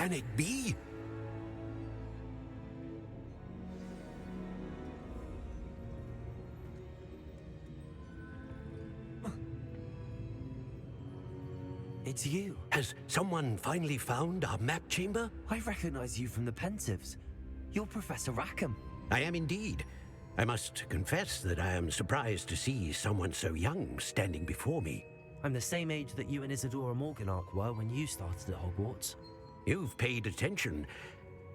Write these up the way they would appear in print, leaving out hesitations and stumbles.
can it be? It's you. Has someone finally found our map chamber? I recognize you from the Pensieves. You're Professor Rackham. I am indeed. I must confess that I am surprised to see someone so young standing before me. I'm the same age that you and Isadora Morganach were when you started at Hogwarts. You've paid attention,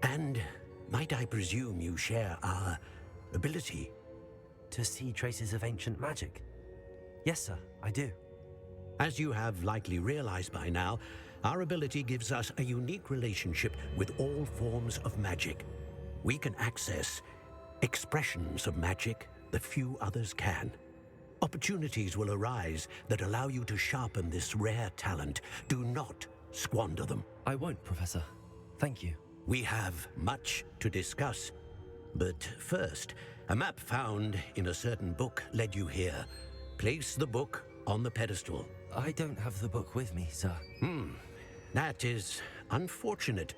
and might I presume you share our ability? To see traces of ancient magic? Yes, sir, I do. As you have likely realized by now, our ability gives us a unique relationship with all forms of magic. We can access expressions of magic that few others can. Opportunities will arise that allow you to sharpen this rare talent. Do not squander them. I won't, Professor. Thank you. We have much to discuss. But first, a map found in a certain book led you here. Place the book on the pedestal. I don't have the book with me, sir. That is unfortunate.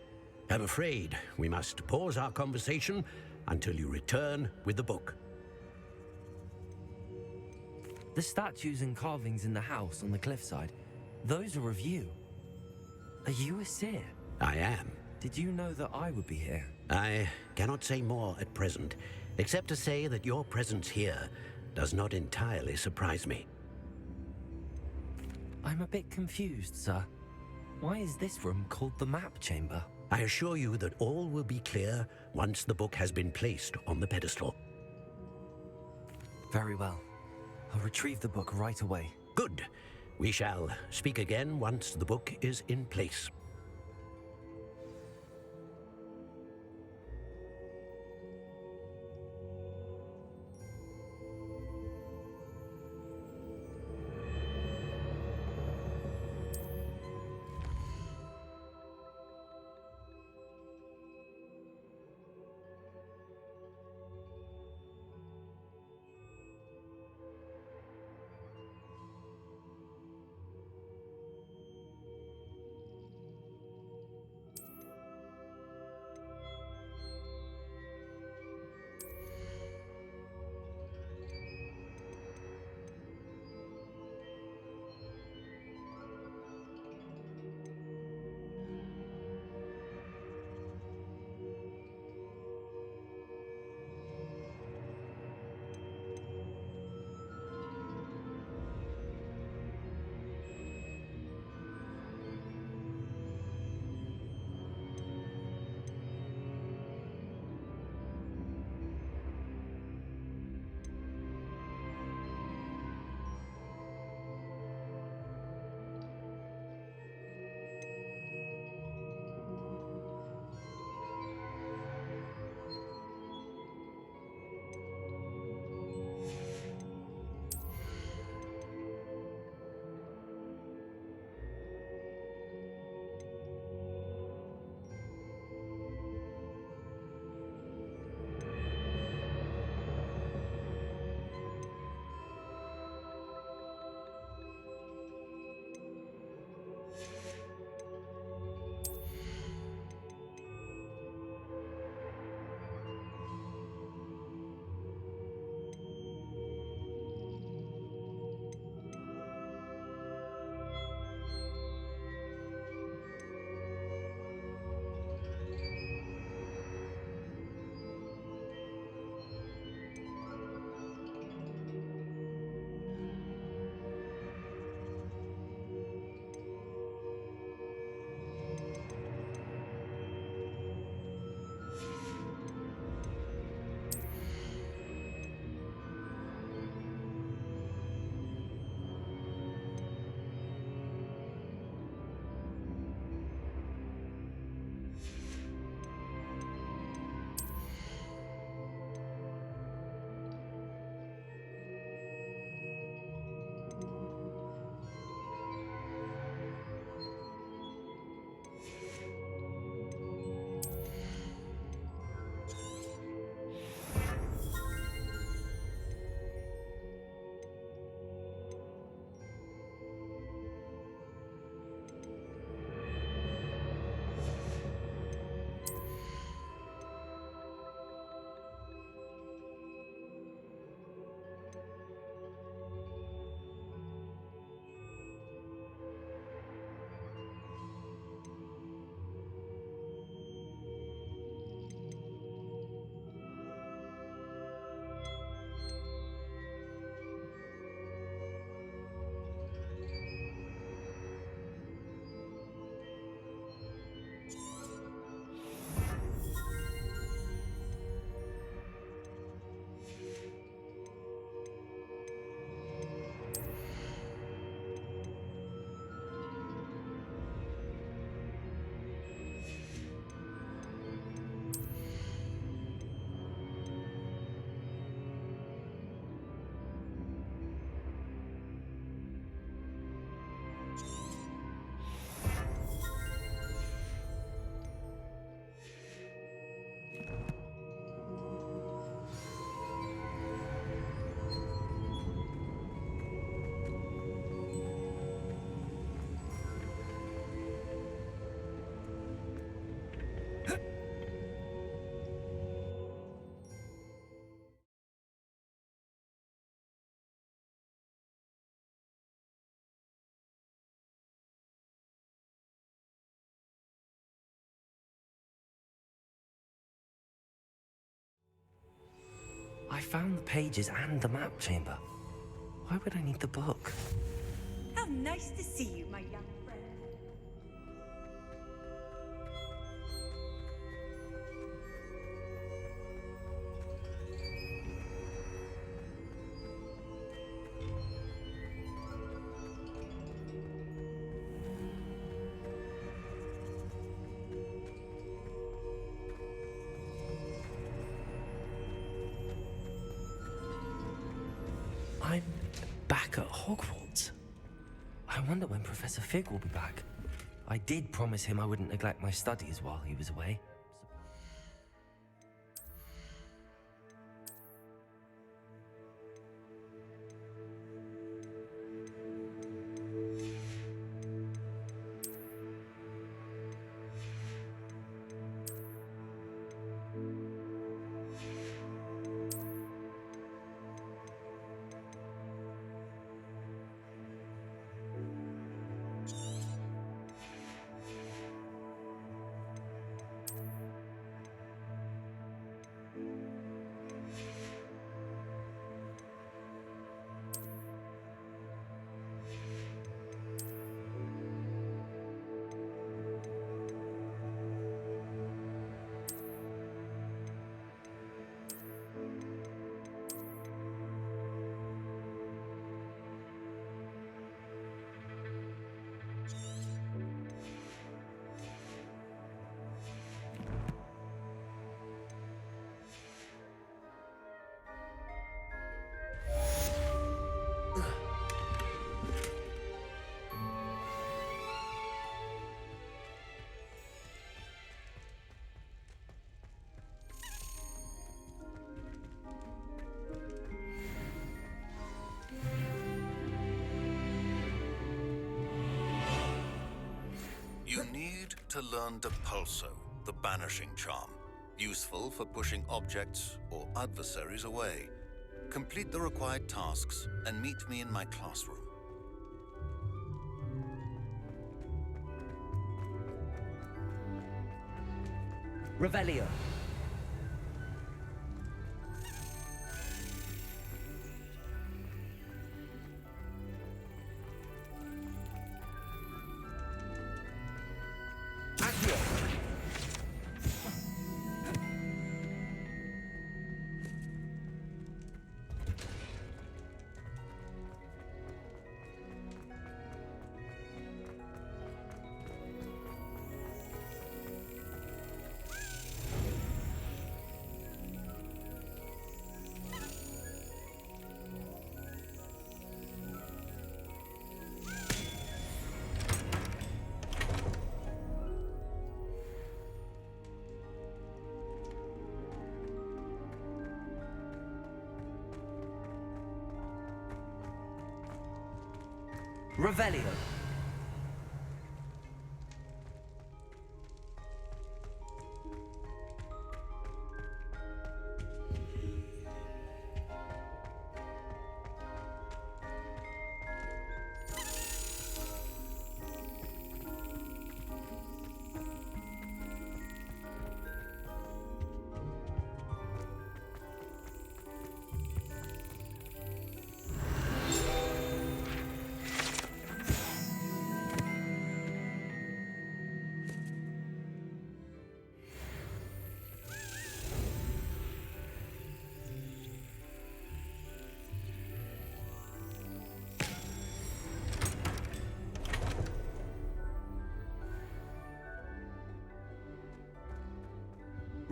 I'm afraid we must pause our conversation until you return with the book. The statues and carvings in the house on the cliffside, those are of you. Are you a seer? I am. Did you know that I would be here? I cannot say more at present, except to say that your presence here does not entirely surprise me. I'm a bit confused, sir. Why is this room called the map chamber? I assure you that all will be clear once the book has been placed on the pedestal. Very well. I'll retrieve the book right away. Good. We shall speak again once the book is in place. found the pages and the map chamber. Why would I need the book? How nice to see you, my young friend. I'm back at Hogwarts. I wonder when Professor Fig will be back. I did promise him I wouldn't neglect my studies while he was away. You need to learn Depulso, the banishing charm. Useful for pushing objects or adversaries away. Complete the required tasks and meet me in my classroom. Revelio. Accio. Revelio.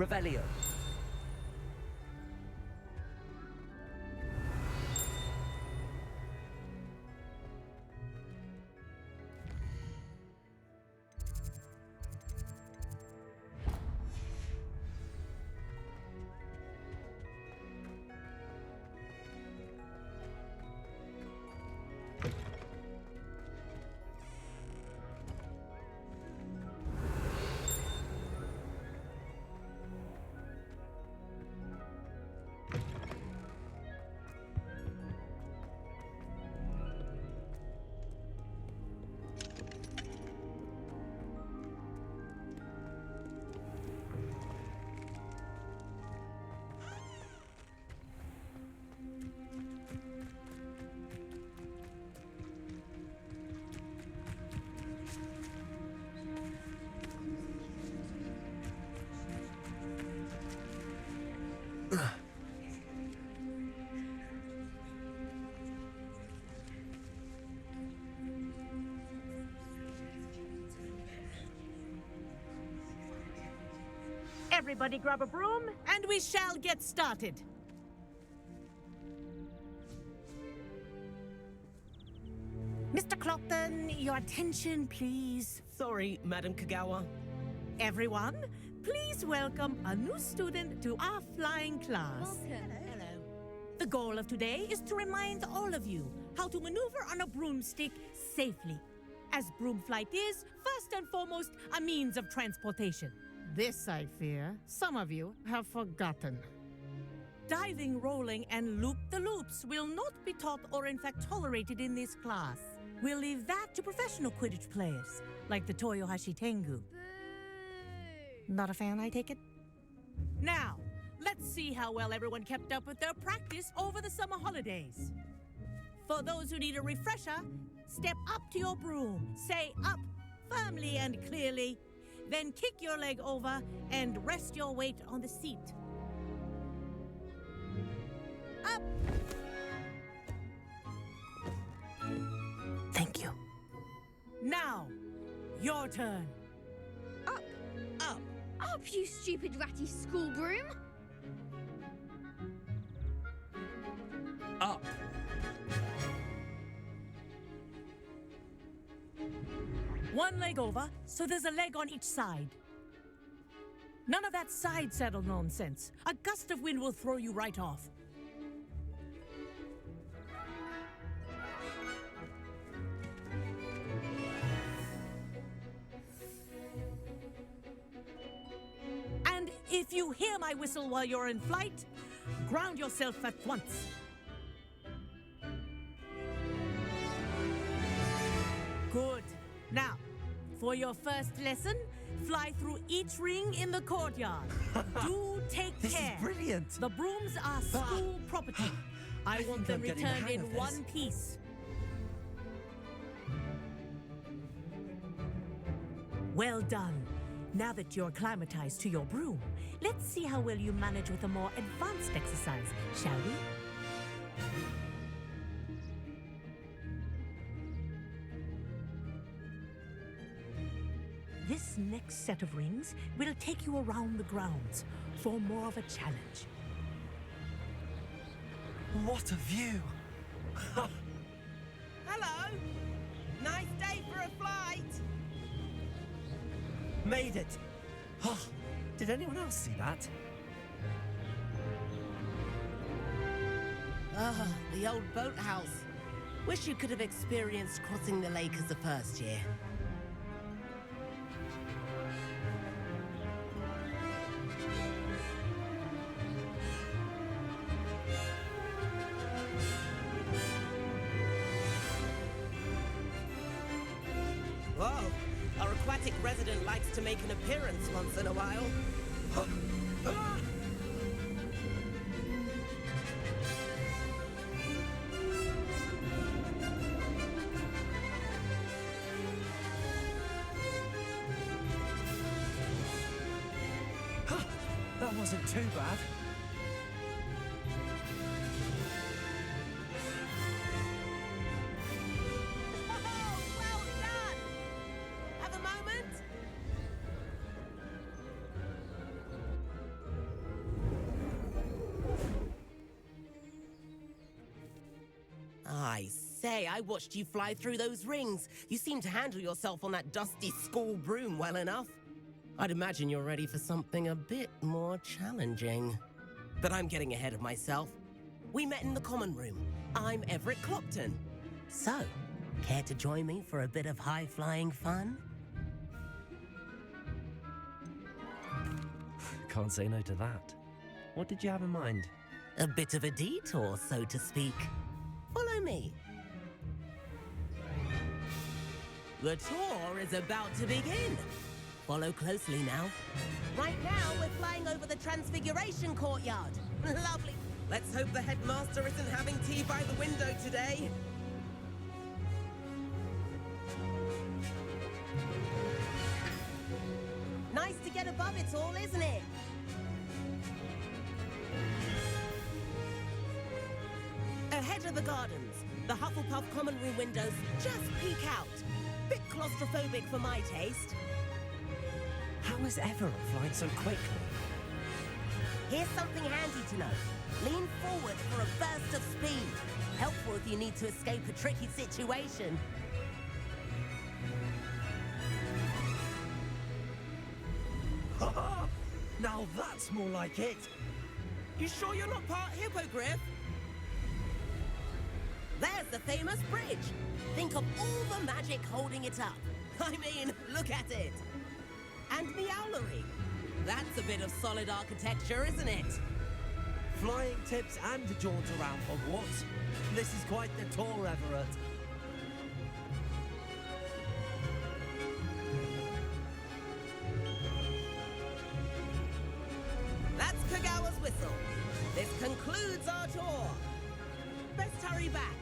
Revelio. Everybody grab a broom, and we shall get started. Mr. Clopton, your attention, please. Sorry, Madam Kagawa. Everyone, please welcome a new student to our flying class. Hello. The goal of today is to remind all of you how to maneuver on a broomstick safely, as broom flight is, first and foremost, a means of transportation. This, I fear, some of you have forgotten. Diving, rolling, and loop-the-loops will not be taught or in fact tolerated in this class. We'll leave that to professional Quidditch players, like the Toyohashi Tengu. Not a fan, I take it? Now, let's see how well everyone kept up with their practice over the summer holidays. For those who need a refresher, step up to your broom, say up firmly and clearly, then kick your leg over and rest your weight on the seat. Up! Thank you. Now, your turn. Up. Up. Up, you stupid ratty school broom. Up. One leg over, so there's a leg on each side. None of that side saddle nonsense. A gust of wind will throw you right off. And if you hear my whistle while you're in flight, ground yourself at once. Good. Now, for your first lesson, fly through each ring in the courtyard. Do take This care. is brilliant. The brooms are school property. I want think them I'm getting the returned hang in of this. one piece. Well done. Now that you're acclimatized to your broom, let's see how well you manage with a more advanced exercise, shall we? This next set of rings will take you around the grounds for more of a challenge. What a view! Hello! Nice day for a flight! Made it! Oh, did anyone else see that? Ah, the old boathouse. Wish you could have experienced crossing the lake as the first year. Whoa, our aquatic resident likes to make an appearance once in a while. That wasn't too bad. Oh, well done! Have a moment? I say, I watched you fly through those rings. You seem to handle yourself on that dusty school broom well enough. I'd imagine you're ready for something a bit more challenging. But I'm getting ahead of myself. We met in the common room. I'm Everett Clopton. So, care to join me for a bit of high-flying fun? Can't say no to that. What did you have in mind? A bit of a detour, so to speak. Follow me. The tour is about to begin. Follow closely now. Right now, we're flying over the Transfiguration Courtyard. Lovely. Let's hope the headmaster isn't having tea by the window today. Nice to get above it all, isn't it? Ahead of the gardens, the Hufflepuff common room windows just peek out. Bit claustrophobic for my taste. How is Everett flying so quickly? Here's something handy to know. Lean forward for a burst of speed. Helpful if you need to escape a tricky situation. Now that's more like it. You sure you're not part hippogriff? There's the famous bridge. Think of all the magic holding it up. I mean, look at it. And Meowlery. That's a bit of solid architecture, isn't it? Flying tips and a jaunt around Hogwarts. This is quite the tour, Everett. That's Kagawa's whistle. This concludes our tour. Best hurry back.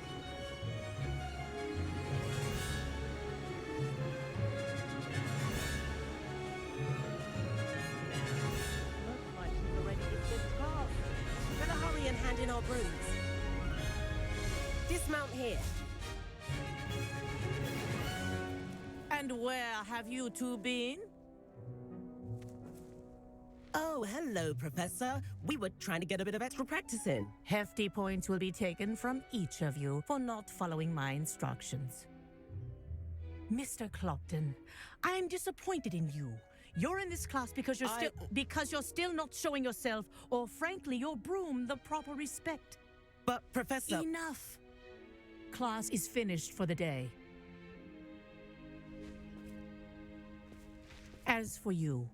Looks like she's already dismissed class. Better hurry and hand in our brooms. Dismount here. And where have you two been? Oh, hello, Professor. We were trying to get a bit of extra practice in. Hefty points will be taken from each of you for not following my instructions. Mr. Clopton, I'm disappointed in you. You're in this class because you're still not showing yourself, or frankly, your broom, the proper respect. But, Professor... Enough. Class is finished for the day. As for you,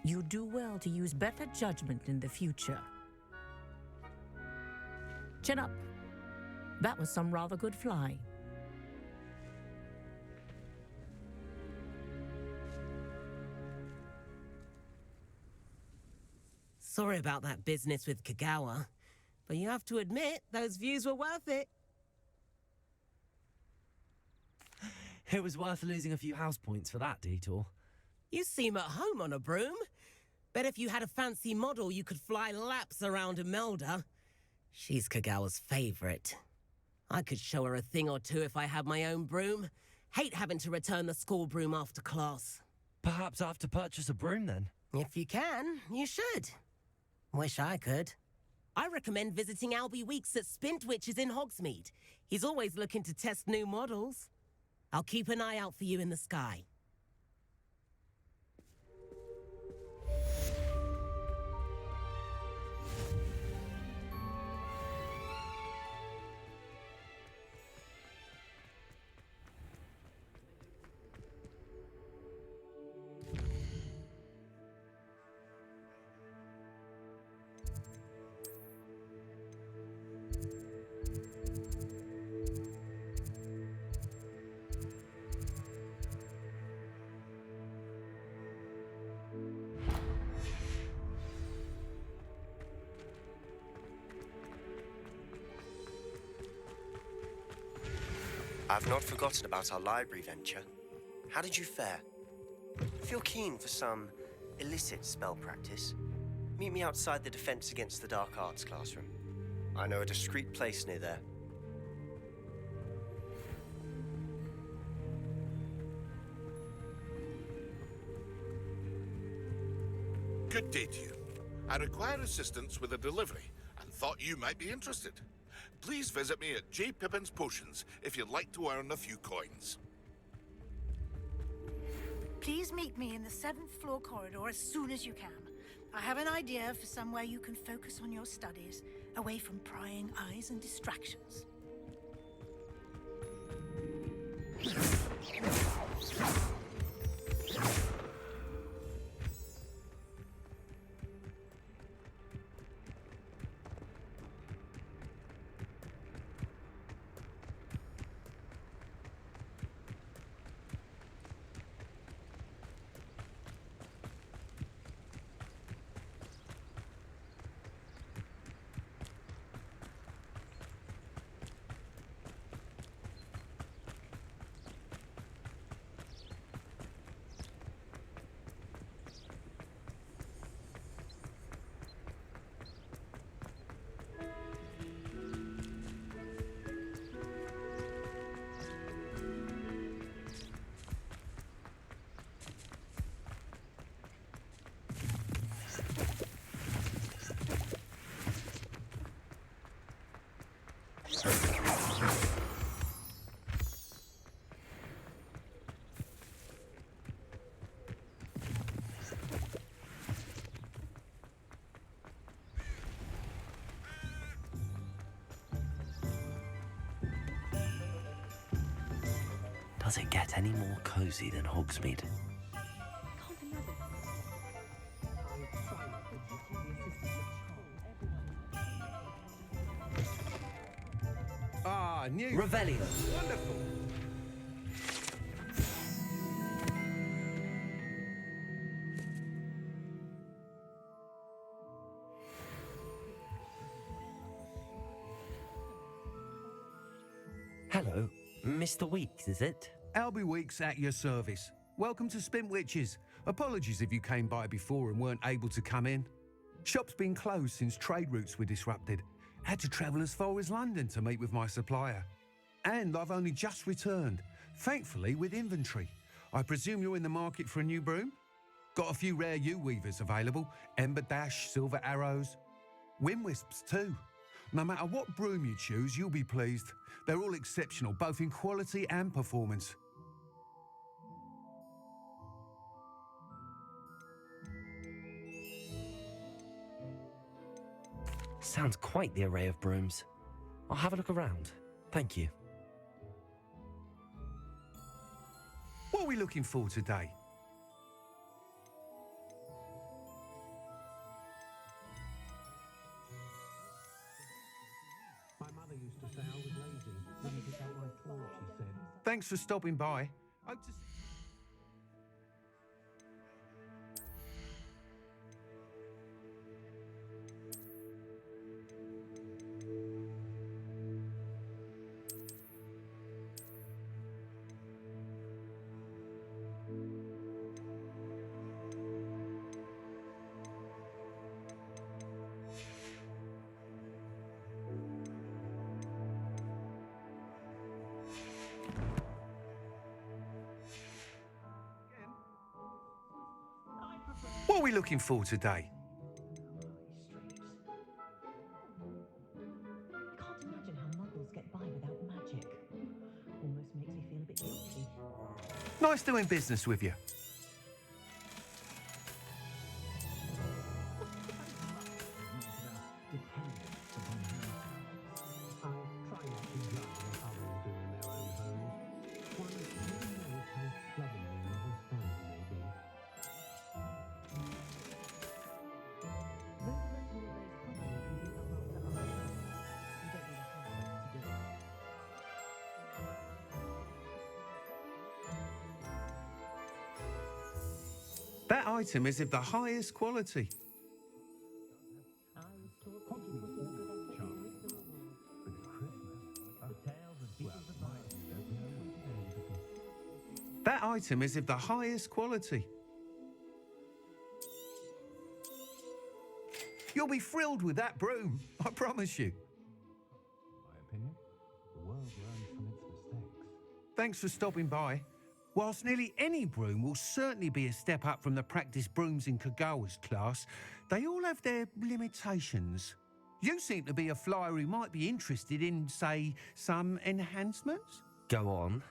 you do well to use better judgment in the future. Chin up. That was some rather good flying. Sorry about that business with Kagawa, but you have to admit, those views were worth it. It was worth losing a few house points for that detour. You seem at home on a broom. Bet if you had a fancy model, you could fly laps around Imelda. She's Kagawa's favorite. I could show her a thing or two if I had my own broom. Hate having to return the school broom after class. Perhaps I have to purchase a broom then. If you can, you should. Wish I could. I recommend visiting Albie Weeks at Spintwitches in Hogsmeade. He's always looking to test new models. I'll keep an eye out for you in the sky. I've not forgotten about our library venture. How did you fare? If you're keen for some illicit spell practice, meet me outside the Defense Against the Dark Arts classroom. I know a discreet place near there. Good day to you. I require assistance with a delivery and thought you might be interested. Please visit me at J. Pippin's Potions if you'd like to earn a few coins. Please meet me in the 7th floor corridor as soon as you can. I have an idea for somewhere you can focus on your studies, away from prying eyes and distractions. Does it get any more cozy than Hogsmeade? Ah, new. Revelio. Wonderful. Hello, Mr. Weeks, is it? Albie Weeks at your service. Welcome to Spintwitches. Apologies if you came by before and weren't able to come in. Shop's been closed since trade routes were disrupted. Had to travel as far as London to meet with my supplier. And I've only just returned, thankfully with inventory. I presume you're in the market for a new broom? Got a few rare U-weavers available, Ember Dash, Silver Arrows, Wind Wisps too. No matter what broom you choose, you'll be pleased. They're all exceptional, both in quality and performance. Sounds quite the array of brooms. I'll have a look around. Thank you. What are we looking for today? My mother used to say I was lazy. Didn't pick up my tools, she said. Thanks for stopping by. Hope to... What are we looking for today? I can't imagine how muggles get by without magic. Almost makes me feel a bit guilty. Nice doing business with you. That item is of the highest quality. That item is of the highest quality. You'll be thrilled with that broom, I promise you. My opinion, the world learns from its mistakes. Thanks for stopping by. Whilst nearly any broom will certainly be a step up from the practice brooms in Kagawa's class, they all have their limitations. You seem to be a flyer who might be interested in, say, some enhancements? Go on.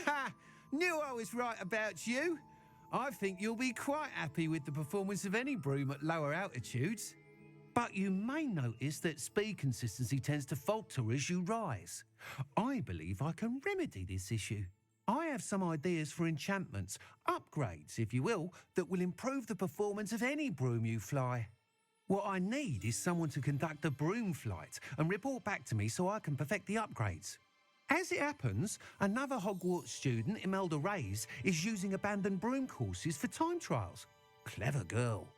Ha! Knew I was right about you. I think you'll be quite happy with the performance of any broom at lower altitudes. But you may notice that speed consistency tends to falter as you rise. I believe I can remedy this issue. I have some ideas for enchantments, upgrades, if you will, that will improve the performance of any broom you fly. What I need is someone to conduct a broom flight and report back to me so I can perfect the upgrades. As it happens, another Hogwarts student, Imelda Reyes, is using abandoned broom courses for time trials. Clever girl.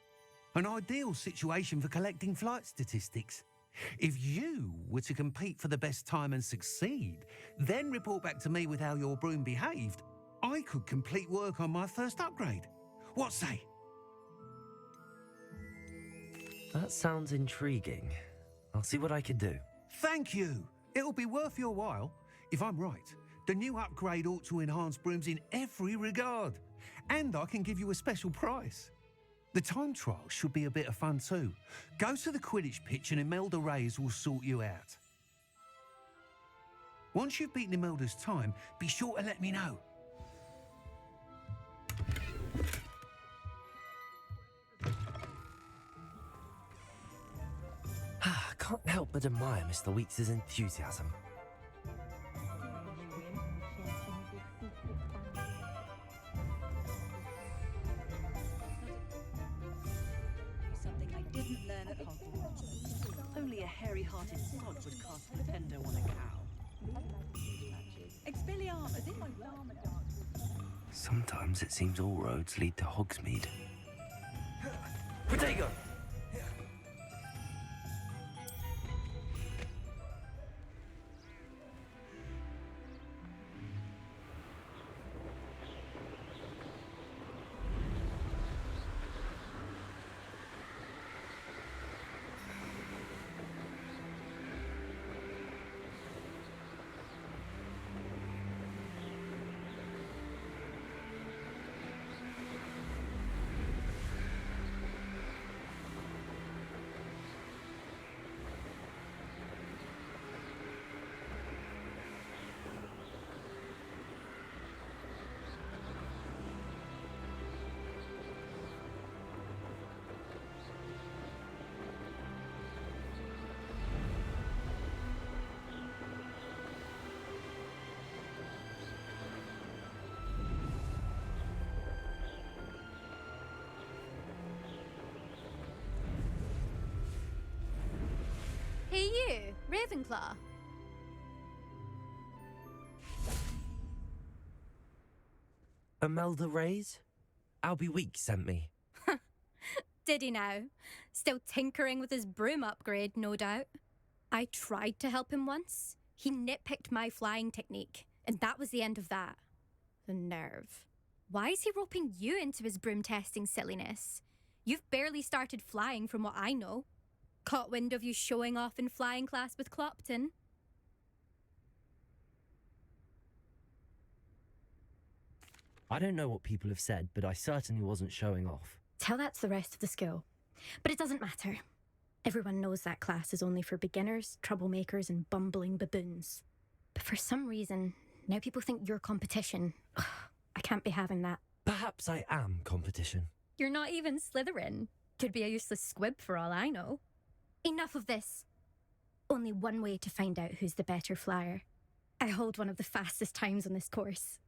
An ideal situation for collecting flight statistics. If you were to compete for the best time and succeed, then report back to me with how your broom behaved, I could complete work on my first upgrade. What say? That sounds intriguing. I'll see what I can do. Thank you. It'll be worth your while. If I'm right, the new upgrade ought to enhance brooms in every regard. And I can give you a special price. The time trial should be a bit of fun too. Go to the Quidditch pitch and Imelda Reyes will sort you out. Once you've beaten Imelda's time, be sure to let me know. I can't help but admire Mr. Weeks' enthusiasm. Something I didn't learn at Hogwarts. Only a hairy-hearted sod would cast Nintendo on a cow. Expelliarmus, in my llama dance. Sometimes it seems all roads lead to Hogsmeade. Protego! Hey you, Ravenclaw. Imelda Reyes? Albie Weeks sent me. Did he now? Still tinkering with his broom upgrade, no doubt. I tried to help him once. He nitpicked my flying technique, and that was the end of that. The nerve. Why is he roping you into his broom testing silliness? You've barely started flying from what I know. Caught wind of you showing off in flying class with Clopton. I don't know what people have said, but I certainly wasn't showing off. Tell that to the rest of the school. But it doesn't matter. Everyone knows that class is only for beginners, troublemakers, and bumbling baboons. But for some reason, now people think you're competition. Ugh, I can't be having that. Perhaps I am competition. You're not even Slytherin. Could be a useless squib for all I know. Enough of this. Only one way to find out who's the better flyer. I hold one of the fastest times on this course.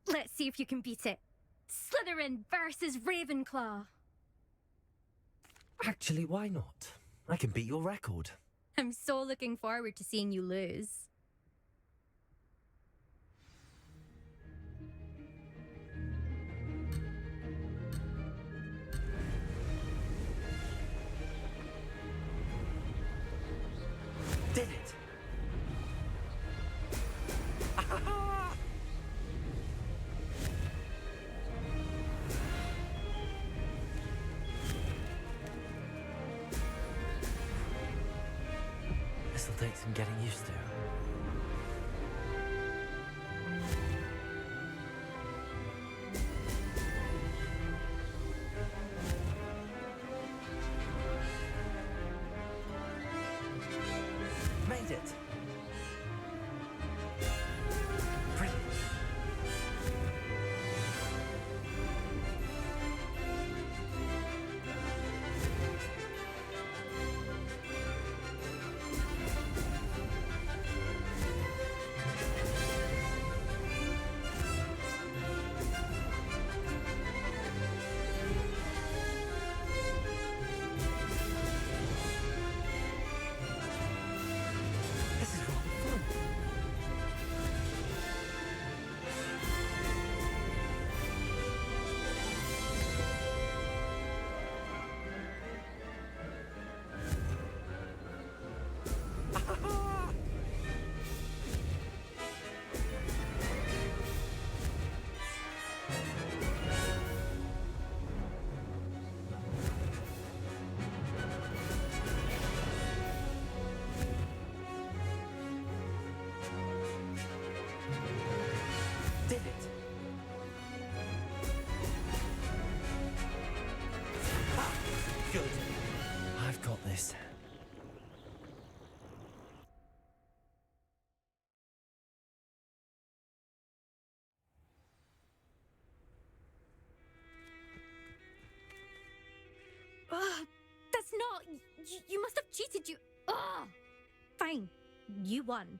Let's see if you can beat it. Slytherin versus Ravenclaw. Actually, why not? I can beat your record. I'm so looking forward to seeing you lose. Did it! This'll take some getting used to. Made it! Brilliant! You must have cheated, you... Ugh! Fine. You won.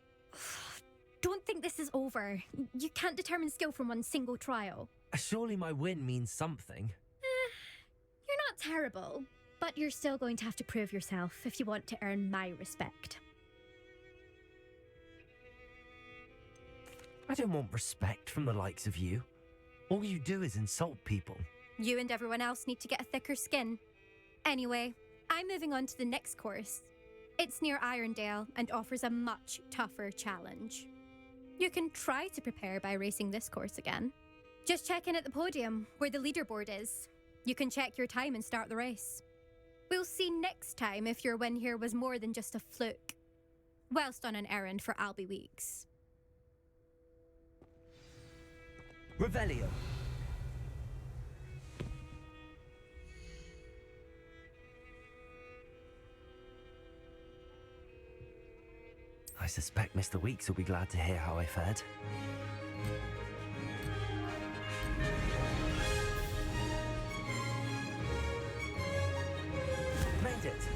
Don't think this is over. You can't determine skill from one single trial. Surely my win means something. You're not terrible, but you're still going to have to prove yourself if you want to earn my respect. I don't want respect from the likes of you. All you do is insult people. You and everyone else need to get a thicker skin. Anyway, I'm moving on to the next course. It's near Irondale and offers a much tougher challenge. You can try to prepare by racing this course again. Just check in at the podium, where the leaderboard is. You can check your time and start the race. We'll see next time if your win here was more than just a fluke. Whilst on an errand for Albie Weeks. Revelio. I suspect Mr. Weeks will be glad to hear how I fared. Made it!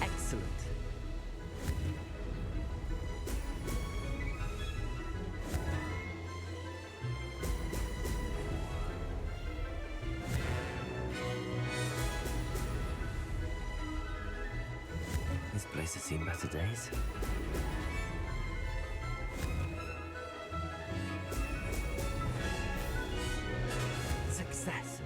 Excellent. This place has seen better days. Success.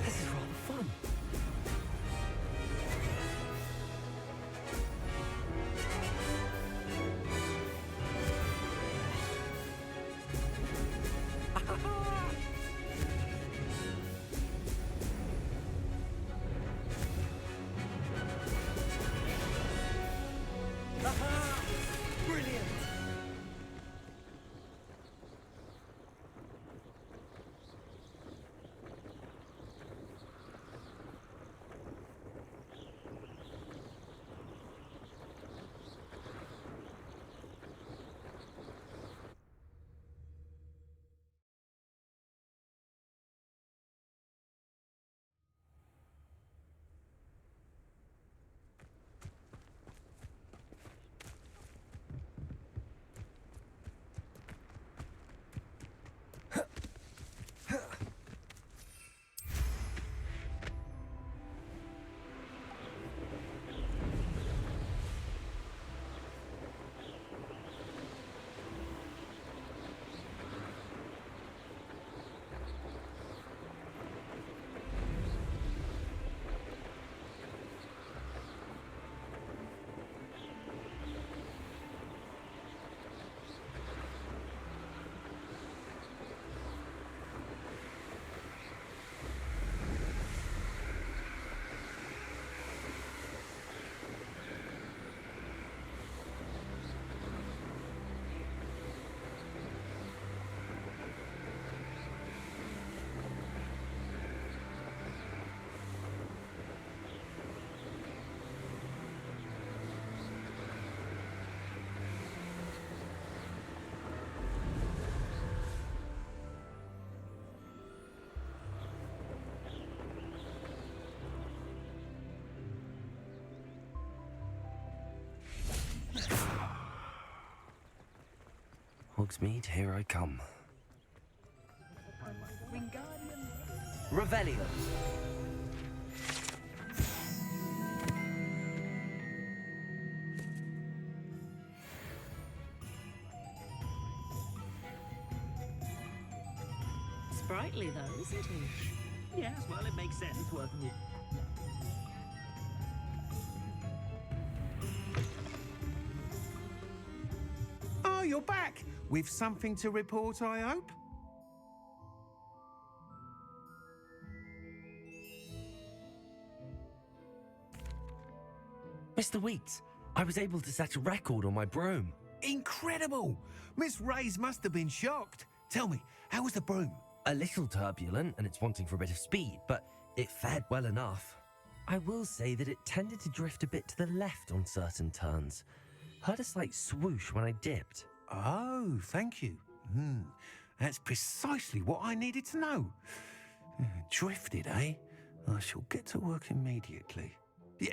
This is rather fun. Brilliant! Hogsmeade, here I come. Revelio. Sprightly, though, isn't he? Yes, well, it makes sense working with... With something to report, I hope? Mr. Weeks, I was able to set a record on my broom. Incredible! Miss Reyes must have been shocked. Tell me, how was the broom? A little turbulent and it's wanting for a bit of speed, but it fared well enough. I will say that it tended to drift a bit to the left on certain turns. Heard a slight swoosh when I dipped. Oh, thank you. That's precisely what I needed to know. Drifted, eh? I shall get to work immediately.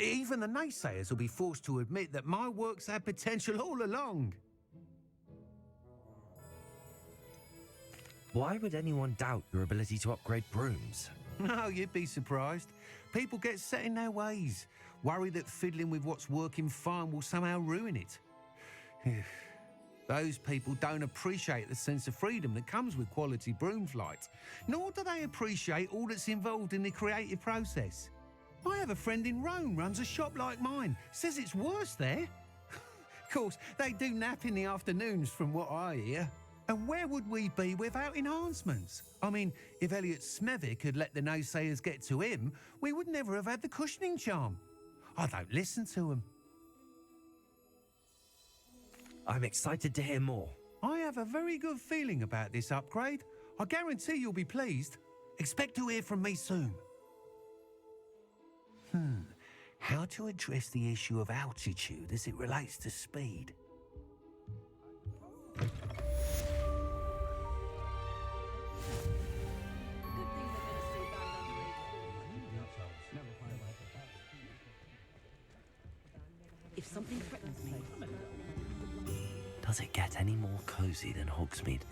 Even the naysayers will be forced to admit that my work's had potential all along. Why would anyone doubt your ability to upgrade brooms? No, you'd be surprised. People get set in their ways, worry that fiddling with what's working fine will somehow ruin it. Those people don't appreciate the sense of freedom that comes with quality broom flight, nor do they appreciate all that's involved in the creative process. I have a friend in Rome runs a shop like mine, says it's worse there. Of course, they do nap in the afternoons from what I hear. And where would we be without enhancements? I mean, if Elliot Smethwick had let the naysayers get to him, we would never have had the cushioning charm. I don't listen to him. I'm excited to hear more. I have a very good feeling about this upgrade. I guarantee you'll be pleased. Expect to hear from me soon. How to address the issue of altitude as it relates to speed? If something threatens me... Does it get any more cozy than Hogsmeade?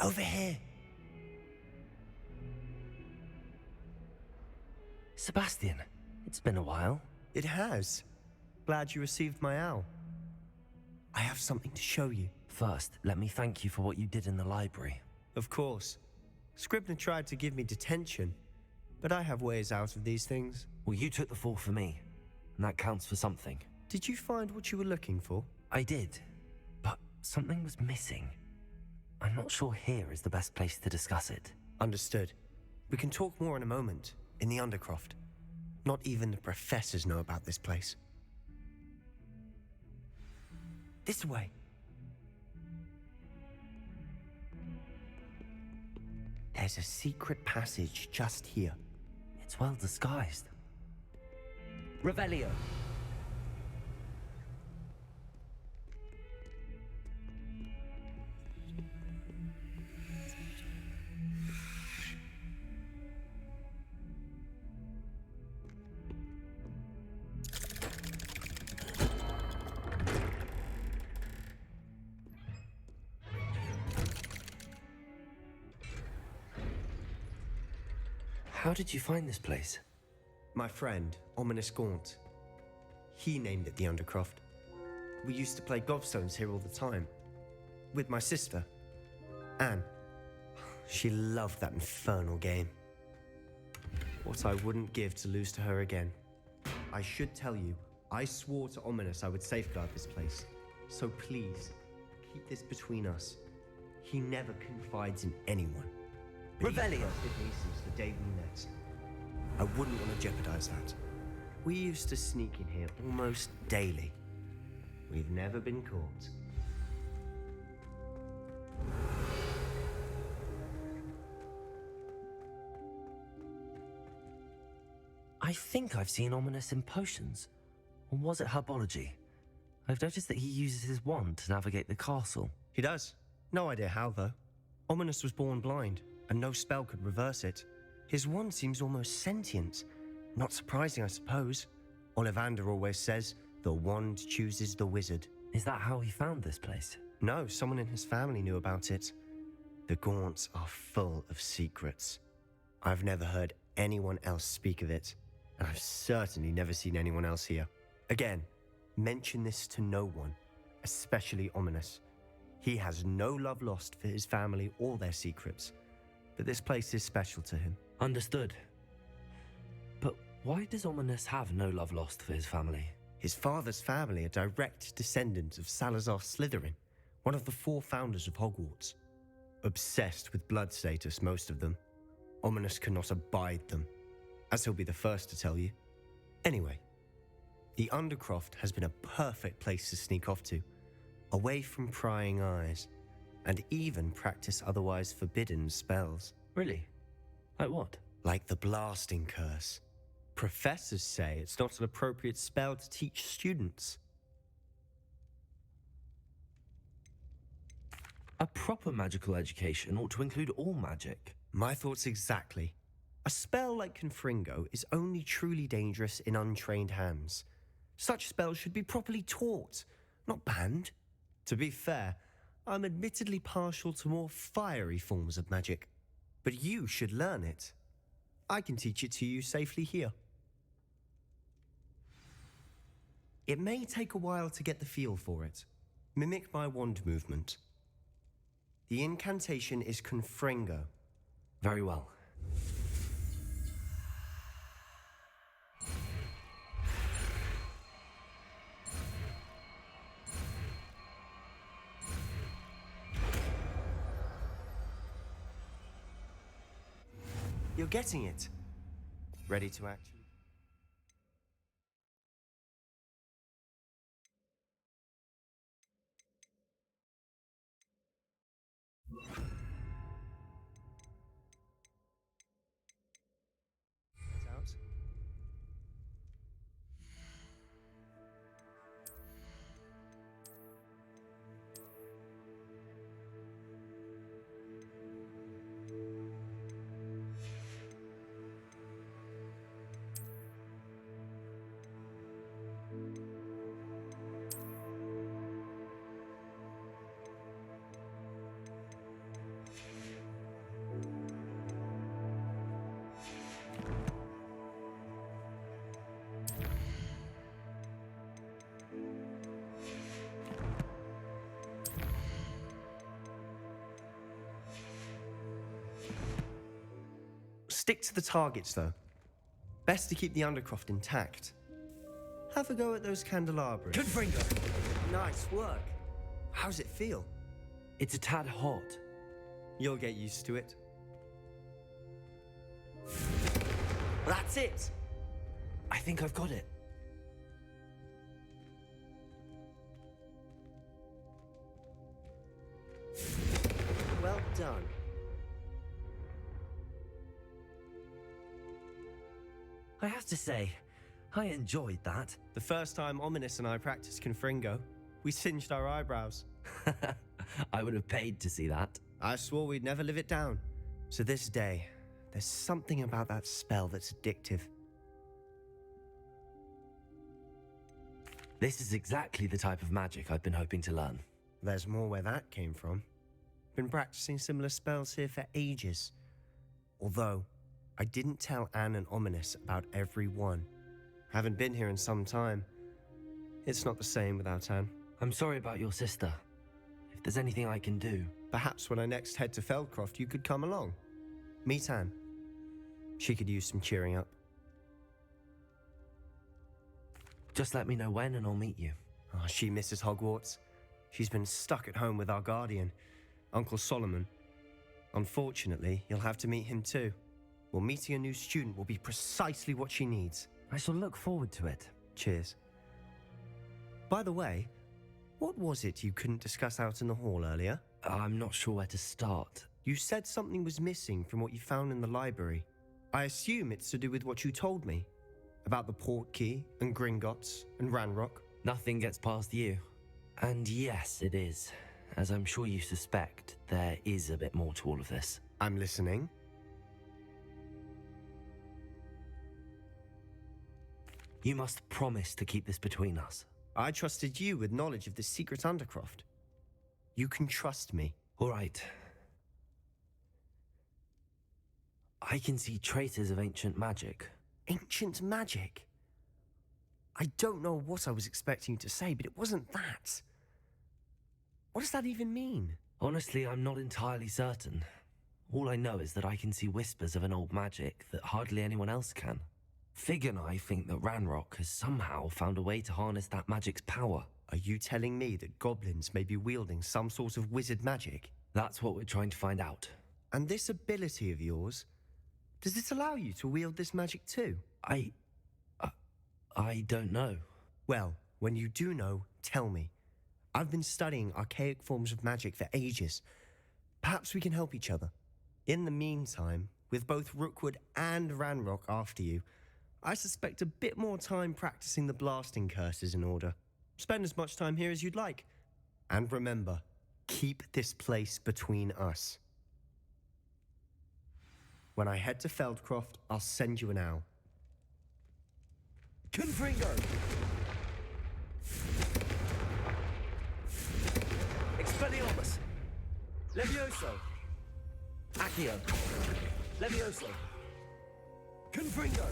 Over here. Sebastian, it's been a while. It has. Glad you received my owl. I have something to show you. First, let me thank you for what you did in the library. Of course. Scribner tried to give me detention, but I have ways out of these things. Well, you took the fall for me, and that counts for something. Did you find what you were looking for? I did, but something was missing. I'm not sure here is the best place to discuss it. Understood. We can talk more in a moment, in the Undercroft. Not even the professors know about this place. This way. There's a secret passage just here. It's well disguised. Revelio. How did you find this place? My friend, Ominous Gaunt. He named it the Undercroft. We used to play gobstones here all the time. With my sister, Anne. She loved that infernal game. What I wouldn't give to lose to her again. I should tell you, I swore to Ominous I would safeguard this place. So please, keep this between us. He never confides in anyone. Revelio! Since the day we met. I wouldn't want to jeopardize that. We used to sneak in here almost daily. We've never been caught. I think I've seen Ominous in potions. Or was it herbology? I've noticed that he uses his wand to navigate the castle. He does. No idea how, though. Ominous was born blind, and no spell could reverse it. His wand seems almost sentient. Not surprising, I suppose. Ollivander always says, the wand chooses the wizard. Is that how he found this place? No, someone in his family knew about it. The Gaunts are full of secrets. I've never heard anyone else speak of it, and I've certainly never seen anyone else here. Again, mention this to no one, especially Ominous. He has no love lost for his family or their secrets, but this place is special to him. Understood. But why does Ominous have no love lost for his family? His father's family are direct descendants of Salazar Slytherin, one of the 4 founders of Hogwarts. Obsessed with blood status, most of them. Ominous cannot abide them, as he'll be the first to tell you. Anyway, the Undercroft has been a perfect place to sneak off to, away from prying eyes, and even practice otherwise forbidden spells. Really? Like what? Like the blasting curse. Professors say it's not an appropriate spell to teach students. A proper magical education ought to include all magic. My thoughts exactly. A spell like Confringo is only truly dangerous in untrained hands. Such spells should be properly taught, not banned. To be fair, I'm admittedly partial to more fiery forms of magic, but you should learn it. I can teach it to you safely here. It may take a while to get the feel for it. Mimic my wand movement. The incantation is Confringo. Very well. You're getting it. Ready to action? Out. Stick to the targets, though. Best to keep the Undercroft intact. Have a go at those candelabras. Confringo! Nice work. How's it feel? It's a tad hot. You'll get used to it. That's it! I think I've got it. Well done. I have to say, I enjoyed that. The first time Ominous and I practiced Confringo, we singed our eyebrows. I would have paid to see that. I swore we'd never live it down. To this day, there's something about that spell that's addictive. This is exactly the type of magic I've been hoping to learn. There's more where that came from. Been practicing similar spells here for ages. Although, I didn't tell Anne and Ominous about every one. Haven't been here in some time. It's not the same without Anne. I'm sorry about your sister. If there's anything I can do... Perhaps when I next head to Feldcroft, you could come along. Meet Anne. She could use some cheering up. Just let me know when and I'll meet you. Oh, she misses Hogwarts. She's been stuck at home with our guardian, Uncle Solomon. Unfortunately, you'll have to meet him too. Well, meeting a new student will be precisely what she needs. I shall look forward to it. Cheers. By the way, what was it you couldn't discuss out in the hall earlier? I'm not sure where to start. You said something was missing from what you found in the library. I assume it's to do with what you told me. About the port key, and Gringotts, and Ranrock. Nothing gets past you. And yes, it is. As I'm sure you suspect, there is a bit more to all of this. I'm listening. You must promise to keep this between us. I trusted you with knowledge of the secret Undercroft. You can trust me. All right. I can see traces of ancient magic. Ancient magic? I don't know what I was expecting you to say, but it wasn't that. What does that even mean? Honestly, I'm not entirely certain. All I know is that I can see whispers of an old magic that hardly anyone else can. Fig and I think that Ranrock has somehow found a way to harness that magic's power. Are you telling me that goblins may be wielding some sort of wizard magic? That's what we're trying to find out. And this ability of yours, does it allow you to wield this magic too? I don't know. Well, when you do know, tell me. I've been studying archaic forms of magic for ages. Perhaps we can help each other. In the meantime, with both Rookwood and Ranrock after you, I suspect a bit more time practicing the blasting curses in order. Spend as much time here as you'd like. And remember, keep this place between us. When I head to Feldcroft, I'll send you an owl. Confringo! Expelliarmus! Levioso! Accio! Levioso! Confringo!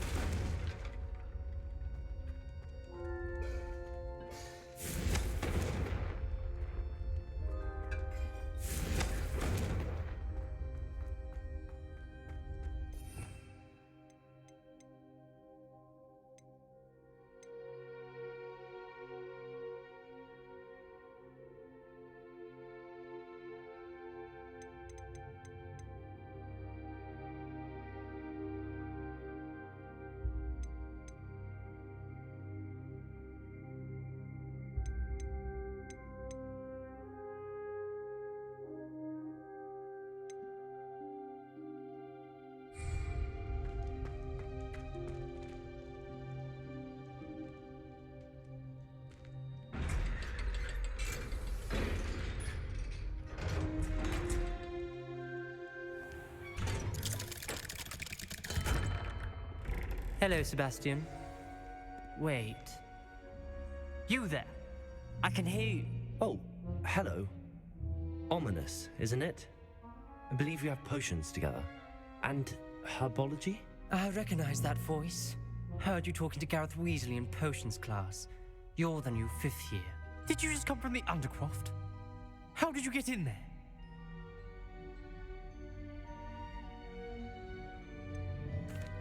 Hello, Sebastian. Wait. You there? I can hear you. Oh, hello. Ominous, isn't it? I believe we have potions together. And herbology? I recognize that voice. Heard you talking to Gareth Weasley in potions class. You're the new 5th year. Did you just come from the Undercroft? How did you get in there?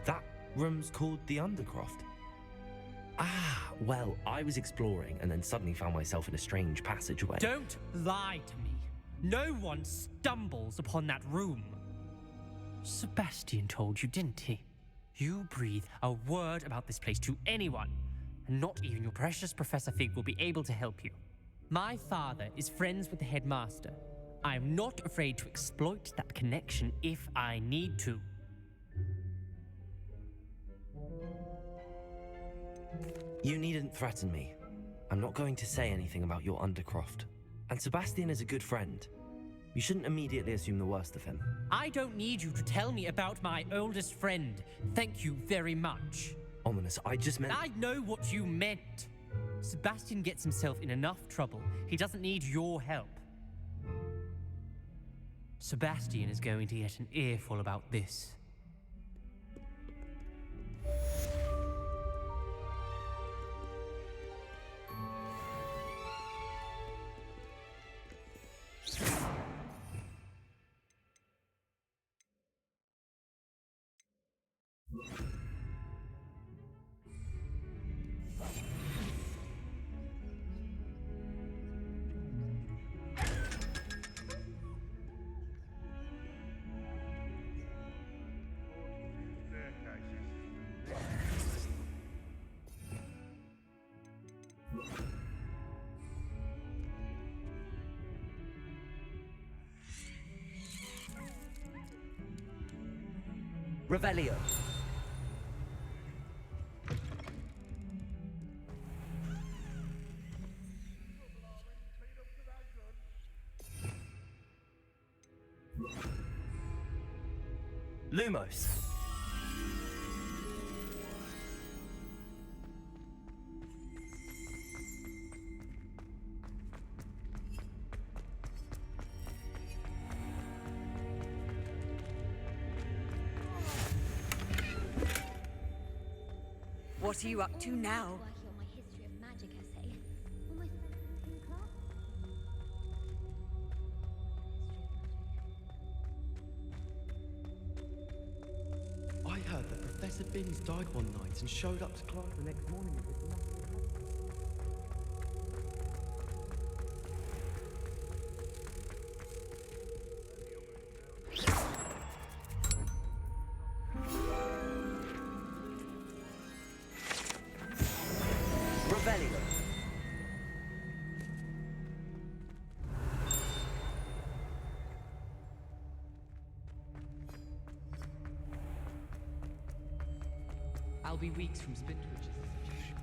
That room's called the Undercroft. Ah, well, I was exploring and then suddenly found myself in a strange passageway. Don't lie to me. No one stumbles upon that room. Sebastian told you, didn't he? You breathe a word about this place to anyone, and not even your precious Professor Fig will be able to help you. My father is friends with the headmaster. I am not afraid to exploit that connection if I need to. You needn't threaten me. I'm not going to say anything about your Undercroft. And Sebastian is a good friend. You shouldn't immediately assume the worst of him. I don't need you to tell me about my oldest friend. Thank you very much. Ominous, I just meant... I know what you meant. Sebastian gets himself in enough trouble. He doesn't need your help. Sebastian is going to get an earful about this. Revelio. Lumos. What are you up to now? Working on my history of magic essay. Almost in class. I heard that Professor Binns died one night and showed up to class the next morning with nothing. Revelio. I'll be weeks from Spintwitch's suggestion.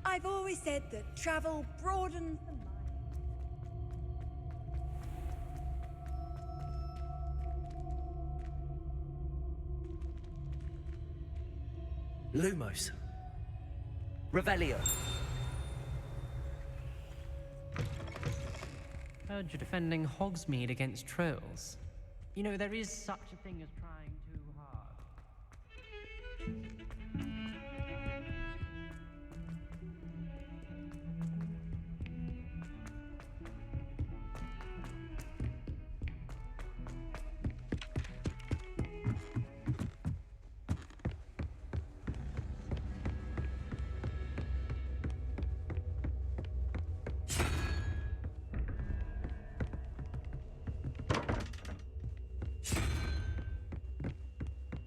I've always said that travel broadens the mind. Lumos. Revelio. Heard you're defending Hogsmeade against trolls. You know, there is such a thing as trying too hard.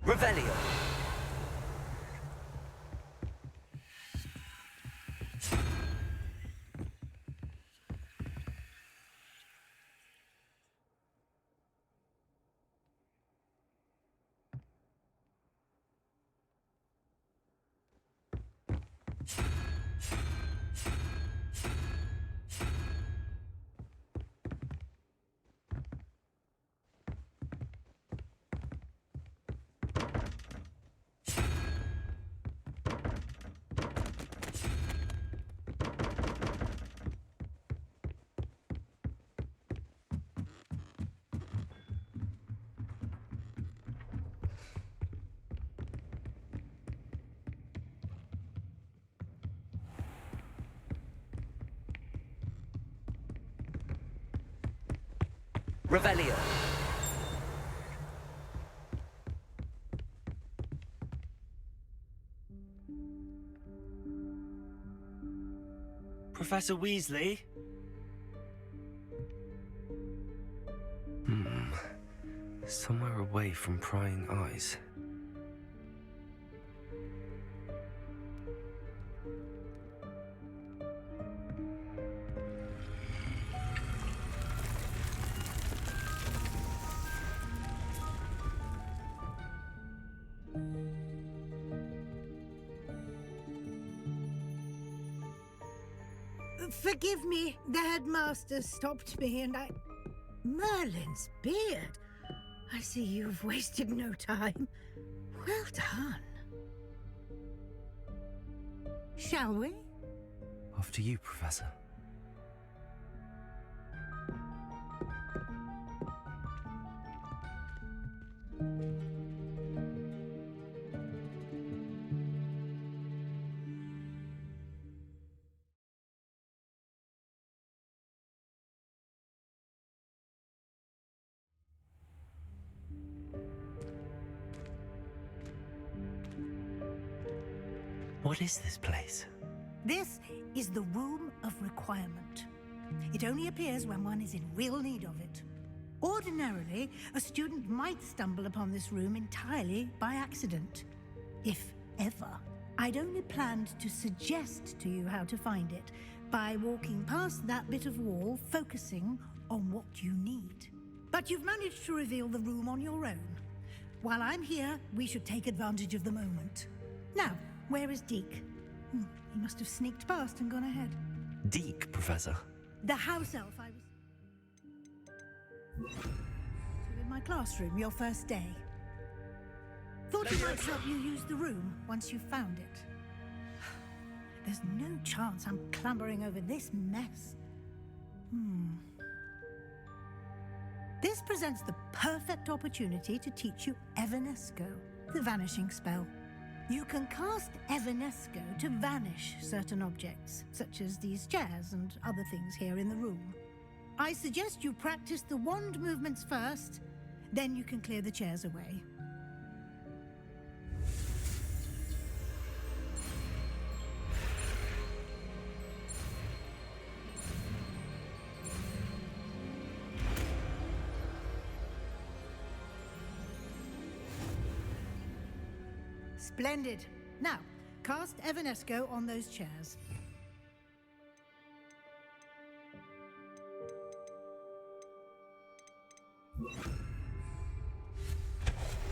Revelio. Revelio. Professor Weasley? Somewhere away from prying eyes. Forgive me, the headmaster stopped me and I... Merlin's beard. I see you've wasted no time. Well done. Shall we? After you, Professor. What is this place? This is the Room of Requirement. It only appears when one is in real need of it. Ordinarily, a student might stumble upon this room entirely by accident. If ever. I'd only planned to suggest to you how to find it by walking past that bit of wall, focusing on what you need. But you've managed to reveal the room on your own. While I'm here, we should take advantage of the moment. Now, where is Deke? He must have sneaked past and gone ahead. Deke, Professor. The house elf I was... in my classroom, your first day. Thought it might help you use the room once you've found it. There's no chance I'm clambering over this mess. This presents the perfect opportunity to teach you Evanesco, the vanishing spell. You can cast Evanesco to vanish certain objects, such as these chairs and other things here in the room. I suggest you practice the wand movements first, then you can clear the chairs away. Splendid. Now, cast Evanesco on those chairs.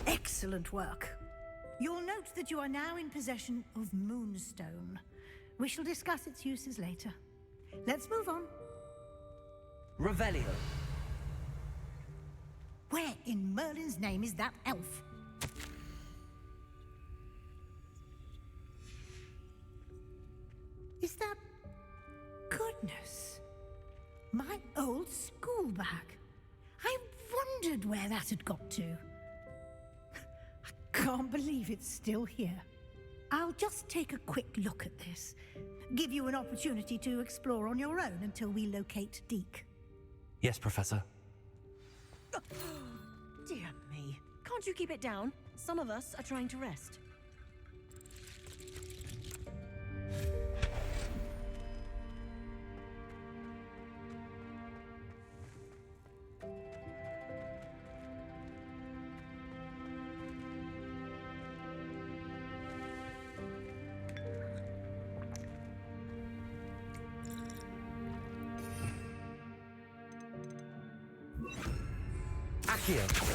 Excellent work. You'll note that you are now in possession of Moonstone. We shall discuss its uses later. Let's move on. Revelio. Where in Merlin's name is that elf? Is that... Goodness. My old school bag. I wondered where that had got to. I can't believe it's still here. I'll just take a quick look at this. Give you an opportunity to explore on your own until we locate Deke. Yes, Professor. Dear me. Can't you keep it down? Some of us are trying to rest. Accio.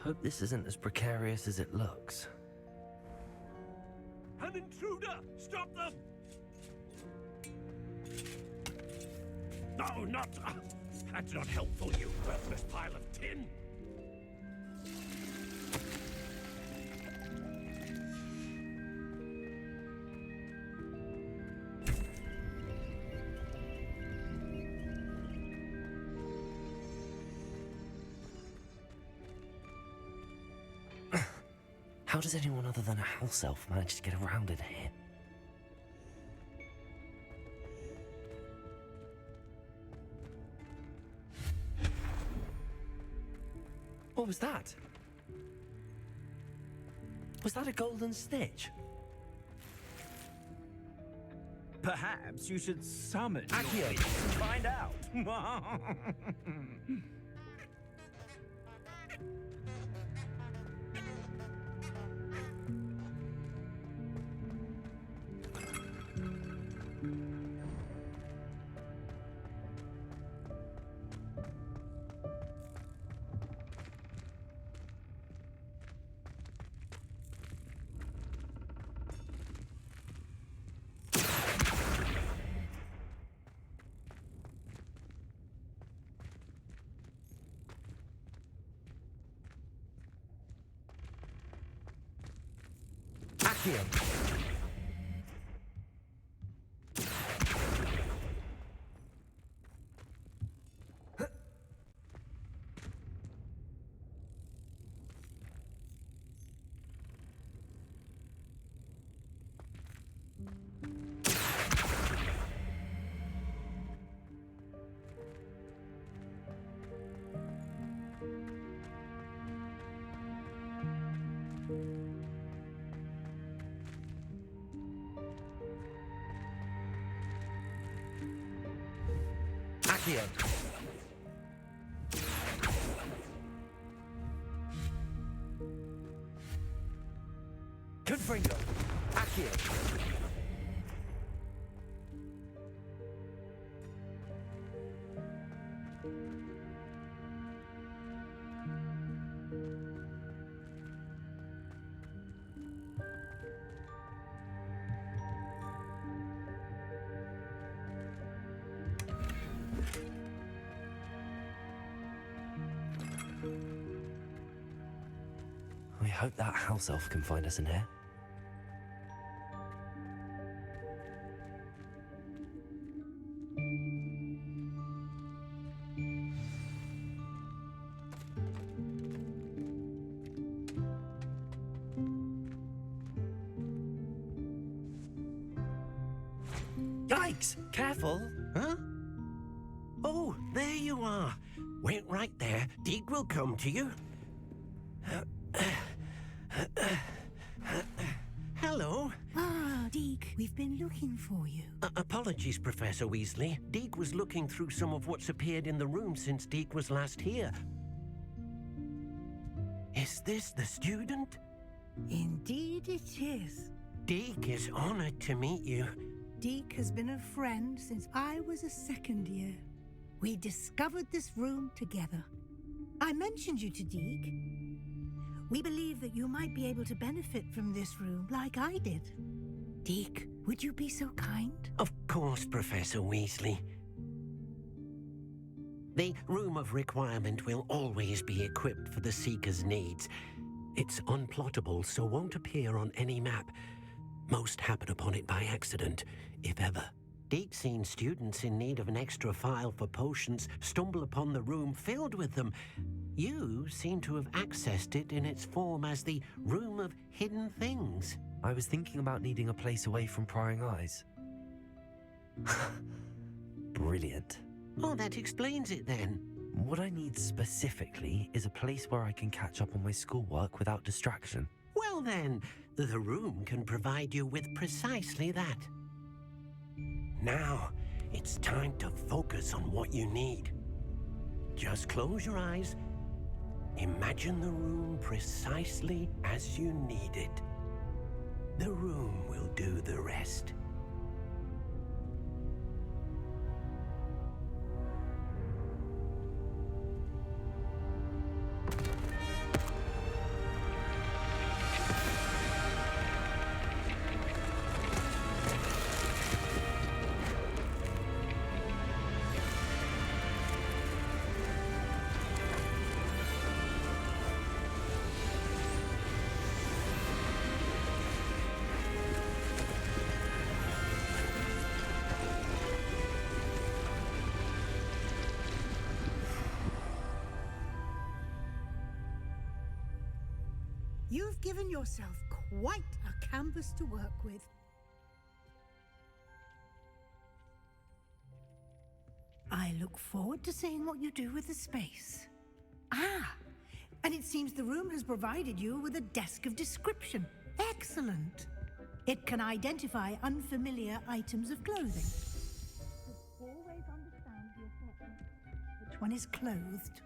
Hope this isn't as precarious as it looks. An intruder! Stop them! No, not... that's not helpful, you worthless pile of tin! How does anyone other than a house elf manage to get around in here? What was that? Was that a golden snitch? Perhaps you should summon Accio. your witch to find out. Accio. Accio. Confringo. Accio. I hope that house elf can find us in here. Yikes! Careful! Huh? Oh, there you are. Wait right there. Deke will come to you. Hello. Ah, Deke, we've been looking for you. Apologies, Professor Weasley. Deke was looking through some of what's appeared in the room since Deke was last here. Is this the student? Indeed it is. Deke is honored to meet you. Deke has been a friend since I was a second year. We discovered this room together. I mentioned you to Deke. We believe that you might be able to benefit from this room like I did. Deke, would you be so kind? Of course, Professor Weasley. The Room of Requirement will always be equipped for the Seeker's needs. It's unplottable, so won't appear on any map. Most happen upon it by accident, if ever. Deke's seen students in need of an extra file for potions stumble upon the room filled with them. You seem to have accessed it in its form as the Room of Hidden Things. I was thinking about needing a place away from prying eyes. Brilliant. Oh, that explains it then. What I need specifically is a place where I can catch up on my schoolwork without distraction. Well then, the room can provide you with precisely that. Now, it's time to focus on what you need. Just close your eyes. Imagine the room precisely as you need it. The room will do the rest. You've given yourself quite a canvas to work with. I look forward to seeing what you do with the space. Ah, and it seems the room has provided you with a desk of description. Excellent. It can identify unfamiliar items of clothing. You'll always understand the effect. Which one is clothed?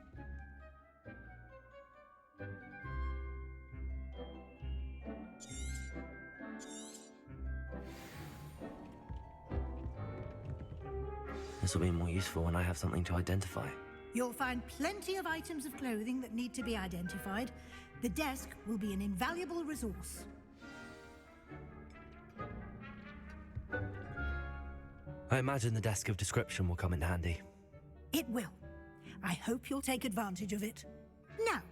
This will be more useful when I have something to identify. You'll find plenty of items of clothing that need to be identified. The desk will be an invaluable resource. I imagine the desk of description will come in handy. It will. I hope you'll take advantage of it. Now,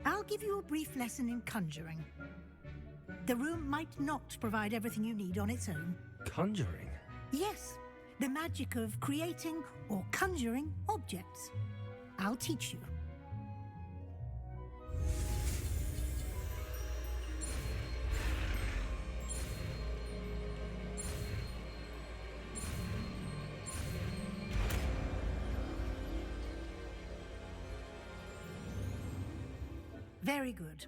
I'll give you a brief lesson in conjuring. The room might not provide everything you need on its own. Conjuring? Yes, the magic of creating or conjuring objects. I'll teach you. Very good.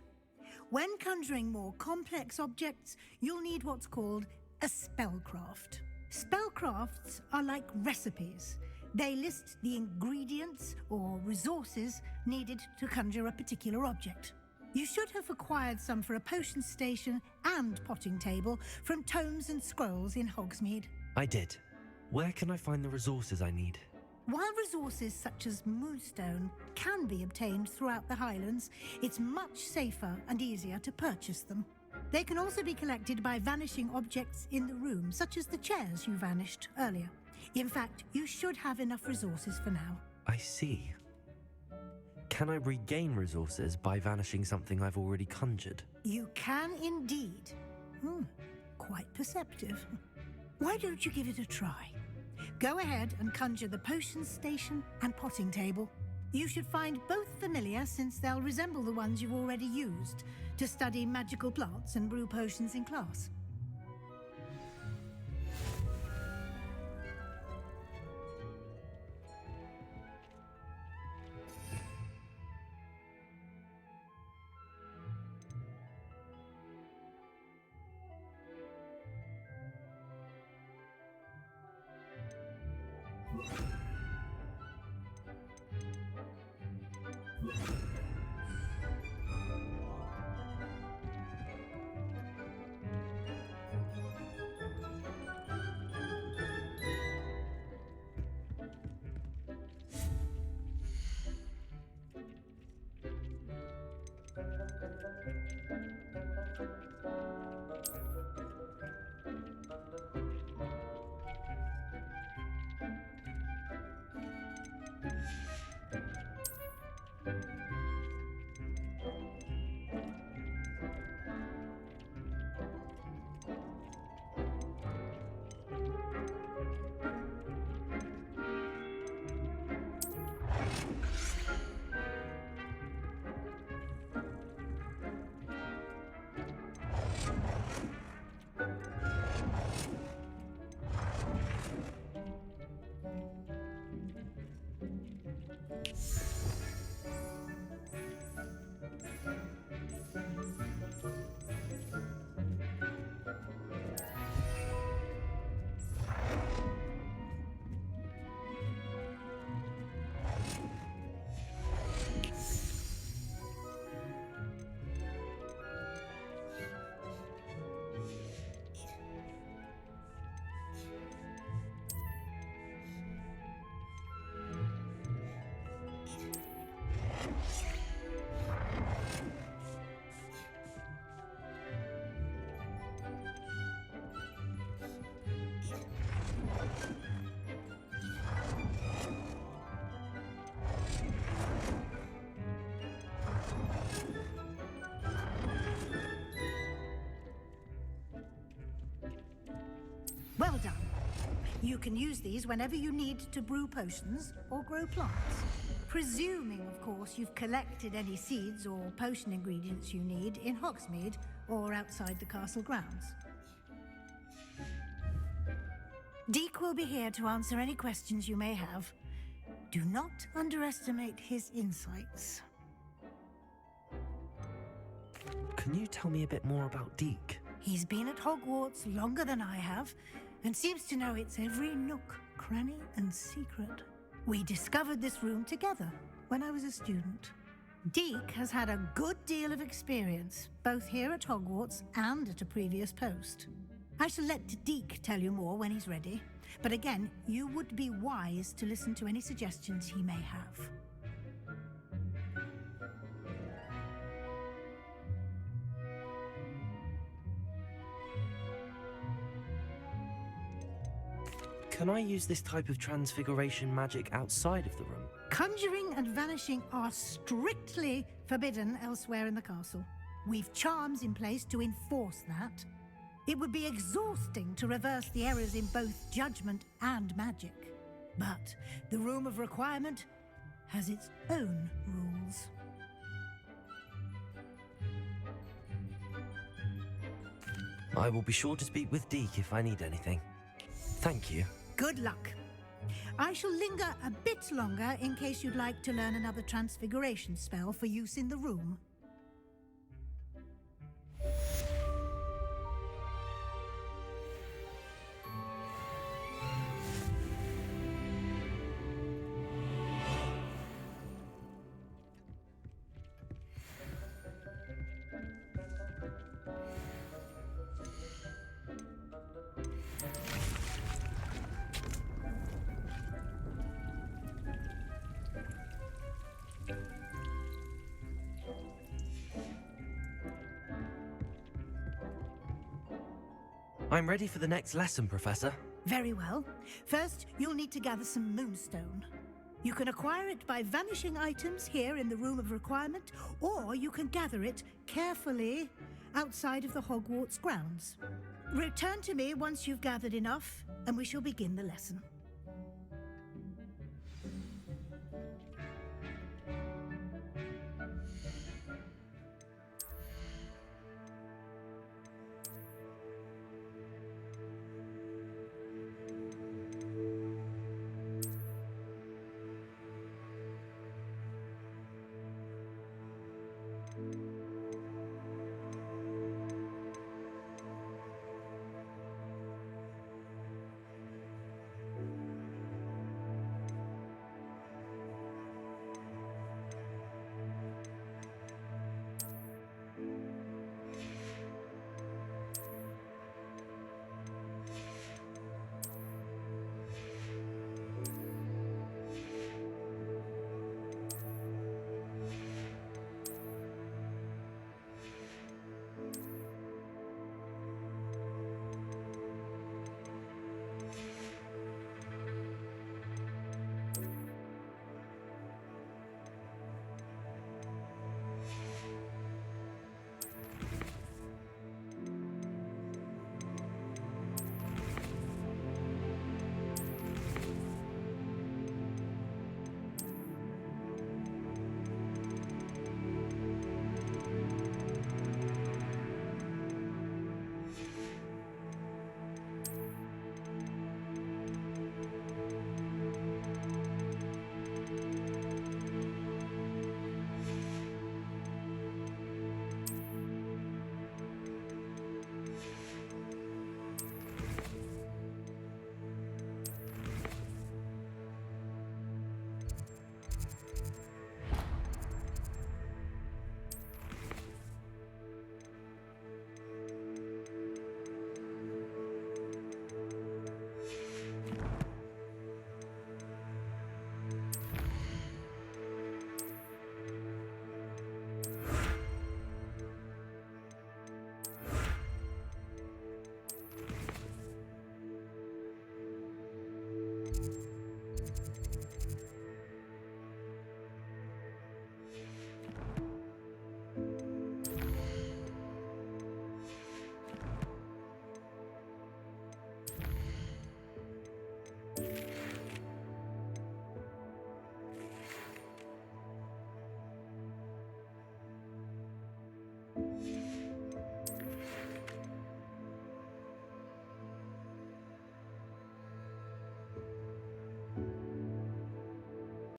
When conjuring more complex objects, you'll need what's called a spellcraft. Spellcrafts are like recipes. They list the ingredients or resources needed to conjure a particular object. You should have acquired some for a potion station and potting table from tomes and scrolls in Hogsmeade. I did. Where can I find the resources I need? While resources such as moonstone can be obtained throughout the Highlands, it's much safer and easier to purchase them. They can also be collected by vanishing objects in the room, such as the chairs you vanished earlier. In fact, you should have enough resources for now. I see. Can I regain resources by vanishing something I've already conjured? You can indeed. Quite perceptive. Why don't you give it a try? Go ahead and conjure the potion station and potting table. You should find both familiar, since they'll resemble the ones you've already used to study magical plants and brew potions in class. Well done. You can use these whenever you need to brew potions or grow plants. Presuming, of course, you've collected any seeds or potion ingredients you need in Hogsmeade or outside the castle grounds. Deek will be here to answer any questions you may have. Do not underestimate his insights. Can you tell me a bit more about Deek? He's been at Hogwarts longer than I have, and seems to know its every nook, cranny, and secret. We discovered this room together when I was a student. Deek has had a good deal of experience, both here at Hogwarts and at a previous post. I shall let Deek tell you more when he's ready, but again, you would be wise to listen to any suggestions he may have. Can I use this type of transfiguration magic outside of the room? Conjuring and vanishing are strictly forbidden elsewhere in the castle. We've charms in place to enforce that. It would be exhausting to reverse the errors in both judgment and magic. But the Room of Requirement has its own rules. I will be sure to speak with Deek if I need anything. Thank you. Good luck. I shall linger a bit longer in case you'd like to learn another transfiguration spell for use in the room. I'm ready for the next lesson, Professor. Very well. First, you'll need to gather some moonstone. You can acquire it by vanishing items here in the Room of Requirement, or you can gather it carefully outside of the Hogwarts grounds. Return to me once you've gathered enough, and we shall begin the lesson.